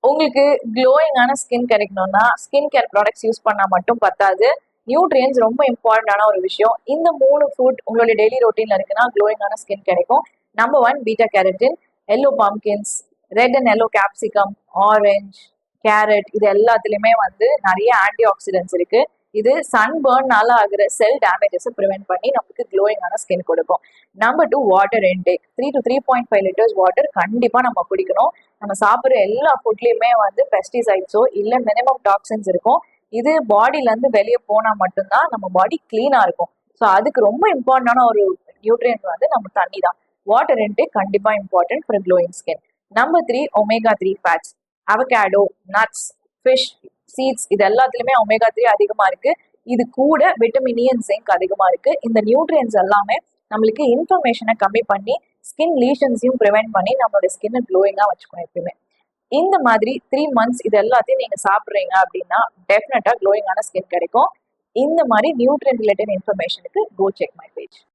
உங்களுக்கு க்ளோயிங்கான ஸ்கின் கிடைக்கணும்னா skin care products use பண்ணால் மட்டும் பத்தாது. நியூட்ரியன்ஸ் ரொம்ப இம்பார்ட்டண்டான ஒரு விஷயம். இந்த 3 ஃபுட் உங்களுடைய டெய்லி ரொட்டீன்ல இருக்குன்னா க்ளோயிங்கான ஸ்கின் கிடைக்கும். Number 1 beta carotene, yellow pumpkins, red and yellow capsicum, orange, carrot, இது எல்லாத்துலேயுமே வந்து நிறைய ஆன்டி ஆக்சிடென்ட்ஸ் இருக்கு. இது சன்பர்ன்னால ஆகிற செல் டேமேஜஸை ப்ரிவென்ட் பண்ணி நமக்கு க்ளோயிங்கான ஸ்கின் கொடுக்கும். Number 2 water intake. 3 to 3.5 litres water கண்டிப்பாக நம்ம குடிக்கணும். நம்ம சாப்பிட்ற எல்லா ஃபுட்லேயுமே வந்து பெஸ்டிசைட்ஸோ இல்லை மினிமம் டாக்ஸின்ஸ் இருக்கும். இது பாடியிலேருந்து வெளியே போனால் மட்டும்தான் நம்ம பாடி கிளீனாக இருக்கும். ஸோ அதுக்கு ரொம்ப இம்பார்ட்டண்டான ஒரு நியூட்ரியன்ட் வந்து நம்ம தண்ணி தான். வாட்டர் இன்டேக் கண்டிப்பாக important for glowing skin. Number 3 omega 3 fats. Avocado, nuts, fish, seeds, இது எல்லாத்துலயுமே ஒமேகா 3 அதிகமா இருக்கு. இது கூட விட்டமின் இ அண்ட் ஜிங்க் அதிகமா இருக்கு. இந்த நியூட்ரியன்ஸ் எல்லாமே நம்மளுக்கு இன்ஃபர்மேஷனை கம்மி பண்ணி ஸ்கின் லீஷன்ஸையும் ப்ரிவென்ட் பண்ணி நம்மளோட ஸ்கின்னை க்ளோயிங்காக வச்சுக்கணும் எப்பயுமே. இந்த மாதிரி 3 months இது எல்லாத்தையும் நீங்க சாப்பிட்றீங்க அப்படின்னா டெஃபினட்டா க்ளோயிங்கான ஸ்கின் கிடைக்கும். இந்த மாதிரி நியூட்ரியன் ரிலேட்டட் இன்ஃபர்மேஷனுக்கு கோ செக் மை பேஜ்.